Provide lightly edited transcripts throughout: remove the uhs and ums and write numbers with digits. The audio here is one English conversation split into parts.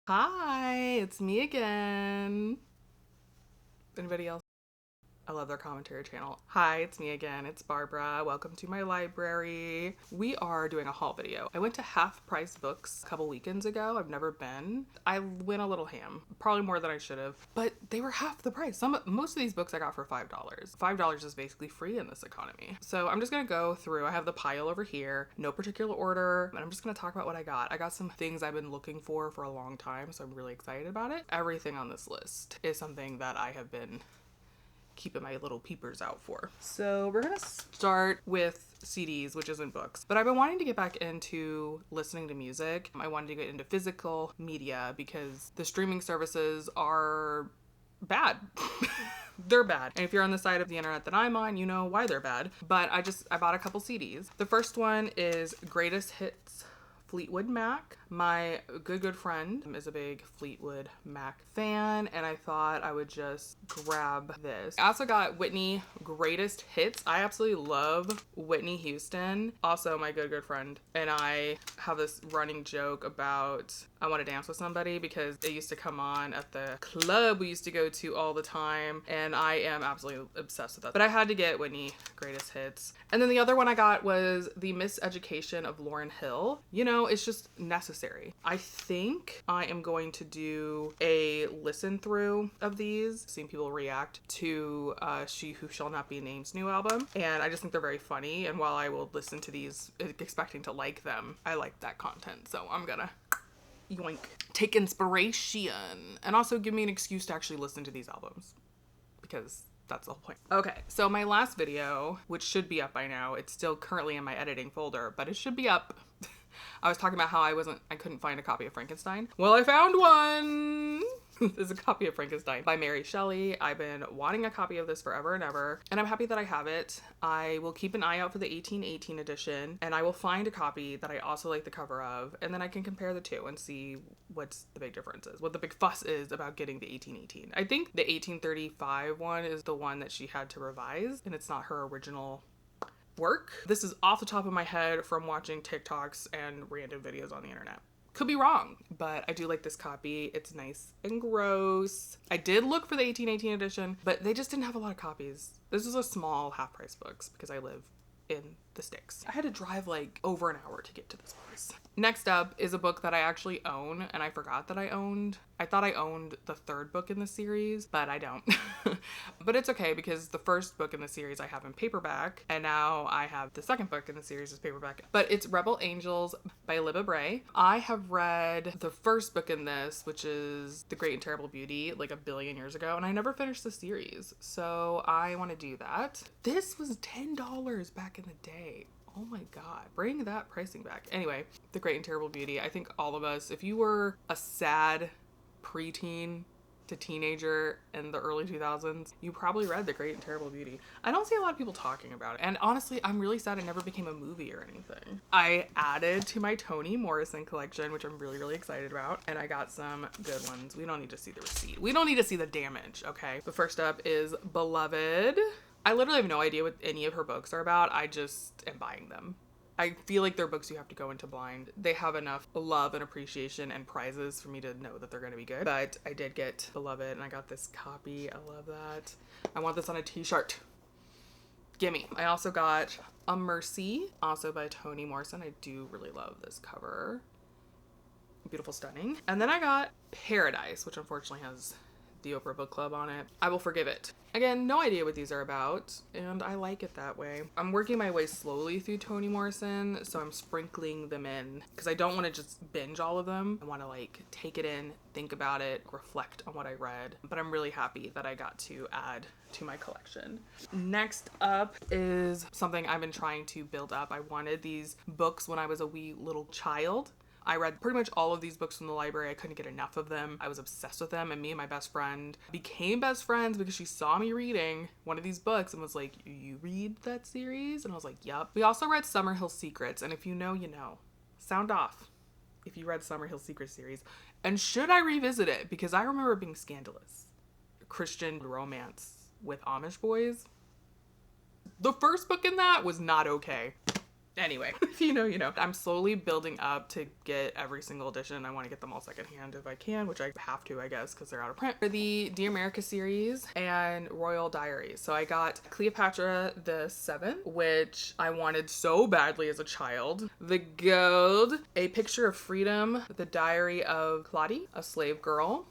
Hi, it's me again. Anybody else? I love their commentary channel. Hi, it's me again. It's Barbara. Welcome to my library. We are doing a haul video. I went to Half Price Books a couple weekends ago. I've never been. I went a little ham, probably more than I should have, but they were half the price. Most of these books I got for $5. $5 is basically free in this economy. So I'm just gonna go through. I have the pile over here, no particular order, and I'm just gonna talk about what I got. I got some things I've been looking for a long time, so I'm really excited about it. Everything on this list is something that I have been keeping my little peepers out for. So we're gonna start with CDs, which isn't books, but I've been wanting to get back into listening to music. I wanted to get into physical media because the streaming services are bad. They're bad. And if you're on the side of the internet that I'm on, you know why they're bad. But I bought a couple CDs. The first one is Greatest Hits Fleetwood Mac. My good friend is a big Fleetwood Mac fan, and I thought I would just grab this. I also got Whitney Greatest Hits. I absolutely love Whitney Houston. Also, my good friend and I have this running joke about I Want to Dance with Somebody because it used to come on at the club we used to go to all the time, and I am absolutely obsessed with that. But I had to get Whitney Greatest Hits. And then the other one I got was The Miseducation of Lauryn Hill. You know, it's just necessary. I think I am going to do a listen through of these, seeing people react to She Who Shall Not Be Named's new album. And I just think they're very funny. And while I will listen to these expecting to like them, I like that content. So I'm gonna yoink, take inspiration, and also give me an excuse to actually listen to these albums because that's the whole point. Okay, so my last video, which should be up by now, it's still currently in my editing folder, but it should be up. I was talking about how I couldn't find a copy of Frankenstein. Well, I found one! There's a copy of Frankenstein by Mary Shelley. I've been wanting a copy of this forever and ever, and I'm happy that I have it. I will keep an eye out for the 1818 edition, and I will find a copy that I also like the cover of, and then I can compare the two and see what's the big difference is, what the big fuss is about getting the 1818. I think the 1835 one is the one that she had to revise, and it's not her original work. This is off the top of my head from watching TikToks and random videos on the internet. Could be wrong, but I do like this copy. It's nice and gross. I did look for the 1818 edition, but they just didn't have a lot of copies. This is a small Half Price Books because I live in the sticks. I had to drive like over an hour to get to this place. Next up is a book that I actually own, and I forgot that I owned. I thought I owned the third book in the series, but I don't. But it's okay because the first book in the series I have in paperback, and now I have the second book in the series as paperback. But it's Rebel Angels by Libba Bray. I have read the first book in this, which is The Great and Terrible Beauty, like a billion years ago, and I never finished the series, so I want to do that. This was $10 back in the day. Oh my god, bring that pricing back. Anyway, The Great and Terrible Beauty. I think all of us, if you were a sad preteen to teenager in the early 2000s, you probably read The Great and Terrible Beauty. I don't see a lot of people talking about it, and honestly, I'm really sad it never became a movie or anything. I added to my Toni Morrison collection, which I'm really excited about, and I got some good ones. We don't need to see the receipt. We don't need to see the damage, okay? But first up is Beloved. I literally have no idea what any of her books are about. I just am buying them. I feel like they're books you have to go into blind. They have enough love and appreciation and prizes for me to know that they're going to be good. But I did get Beloved, and I got this copy. I love that. I want this on a t-shirt. Gimme. I also got A Mercy, also by Toni Morrison. I do really love this cover. Beautiful, stunning. And then I got Paradise, which unfortunately has the Oprah Book Club on it. I Will Forgive It. Again, no idea what these are about, and I like it that way. I'm working my way slowly through Toni Morrison, so I'm sprinkling them in because I don't want to just binge all of them. I want to like take it in, think about it, reflect on what I read, but I'm really happy that I got to add to my collection. Next up is something I've been trying to build up. I wanted these books when I was a wee little child. I read pretty much all of these books from the library. I couldn't get enough of them. I was obsessed with them, and me and my best friend became best friends because she saw me reading one of these books and was like, "You read that series?" And I was like, "Yup." We also read Summerhill Secrets, and if you know, you know. Sound off if you read Summerhill Secrets series. And should I revisit it? Because I remember it being scandalous. Christian romance with Amish boys. The first book in that was not okay. Anyway, if you know, you know. I'm slowly building up to get every single edition. I want to get them all secondhand if I can, which I have to, I guess, because they're out of print. For the Dear America series and Royal Diaries. So I got Cleopatra the Seventh, which I wanted so badly as a child. The Gold, A Picture of Freedom, The Diary of Claudie, a Slave Girl,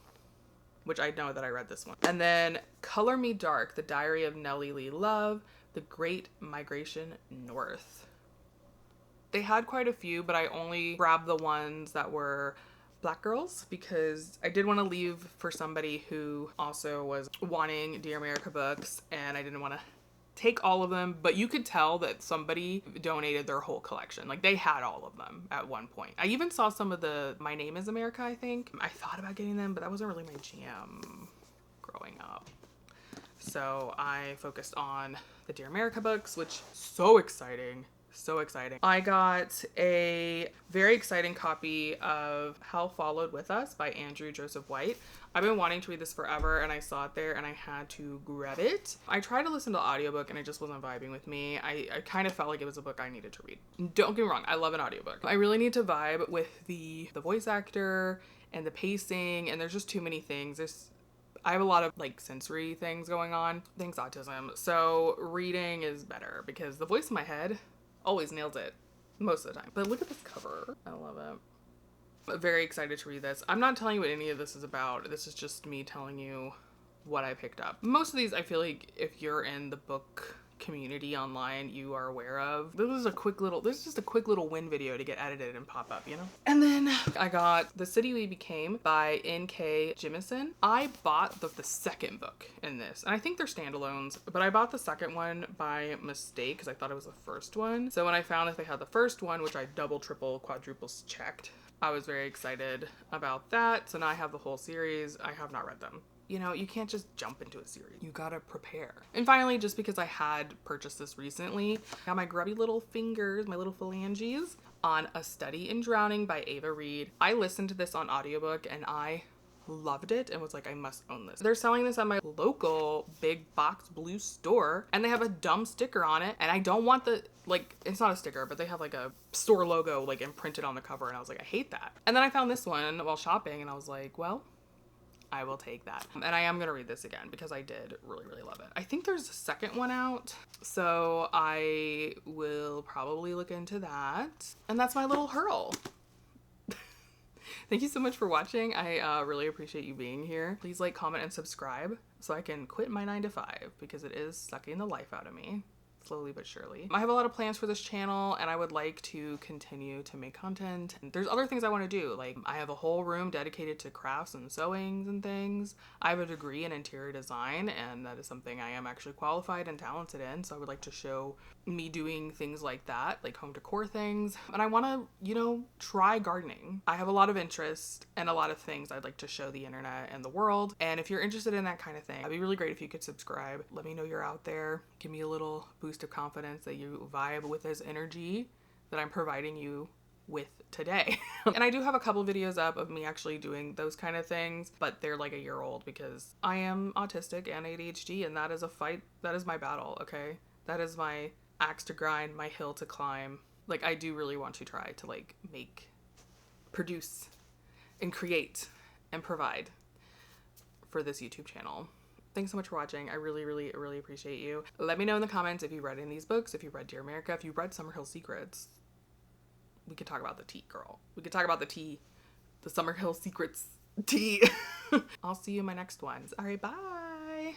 which I know that I read this one. And then Color Me Dark, The Diary of Nellie Lee Love, The Great Migration North. They had quite a few, but I only grabbed the ones that were Black girls because I did want to leave for somebody who also was wanting Dear America books, and I didn't want to take all of them, but you could tell that somebody donated their whole collection. Like, they had all of them at one point. I even saw some of the My Name is America, I think. I thought about getting them, but that wasn't really my jam growing up. So I focused on the Dear America books, which so exciting. So exciting. I got a very exciting copy of Hell Followed With Us by Andrew Joseph White. I've been wanting to read this forever, and I saw it there and I had to grab it. I tried to listen to the audiobook and it just wasn't vibing with me. I kind of felt like it was a book I needed to read. Don't get me wrong, I love an audiobook. I really need to vibe with the voice actor and the pacing, and there's just too many things. I have a lot of like sensory things going on. Thanks, autism. So reading is better because the voice in my head always nails it most of the time. But look at this cover. I love it. I'm very excited to read this. I'm not telling you what any of this is about. This is just me telling you what I picked up. Most of these, I feel like if you're in the book community online, you are aware of. This is just a quick little win video to get edited and pop up, you know? And then I got The City We Became by N.K. Jemisin. I bought the second book in this, and I think they're standalones, but I bought the second one by mistake because I thought it was the first one. So when I found that they had the first one, which I double, triple, quadruple checked, I was very excited about that. So now I have the whole series. I have not read them. You know, you can't just jump into a series. You gotta prepare. And finally, just because I had purchased this recently, I got my grubby little fingers, my little phalanges, on A Study in Drowning by Ava Reed. I listened to this on audiobook and I loved it and was like, I must own this. They're selling this at my local big box blue store, and they have a dumb sticker on it, and I don't want the, like, it's not a sticker, but they have like a store logo like imprinted on the cover, and I was like, I hate that. And then I found this one while shopping and I was like, well, I will take that. And I am gonna read this again because I did really, really love it. I think there's a second one out, so I will probably look into that. And that's my little hurl. Thank you so much for watching. I really appreciate you being here. Please like, comment, and subscribe so I can quit my 9-to-5 because it is sucking the life out of me. Slowly but surely. I have a lot of plans for this channel, and I would like to continue to make content. And there's other things I want to do. Like, I have a whole room dedicated to crafts and sewings and things. I have a degree in interior design, and that is something I am actually qualified and talented in. So I would like to show me doing things like that, like home decor things. And I want to, you know, try gardening. I have a lot of interest and a lot of things I'd like to show the internet and the world. And if you're interested in that kind of thing, it'd be really great if you could subscribe. Let me know you're out there. Give me a little boost of confidence that you vibe with this energy that I'm providing you with today. And I do have a couple videos up of me actually doing those kind of things, but they're like a year old because I am autistic and ADHD, and that is a fight. That is my battle, okay? That is my axe to grind, my hill to climb. Like, I do really want to try to like make, produce, and create and provide for this YouTube channel. Thanks so much for watching. I really, really, really appreciate you. Let me know in the comments if you read any of these books, if you read Dear America, if you read Summerhill Secrets. We could talk about the tea, girl. We could talk about the tea. The Summerhill Secrets tea. I'll see you in my next ones. All right, bye.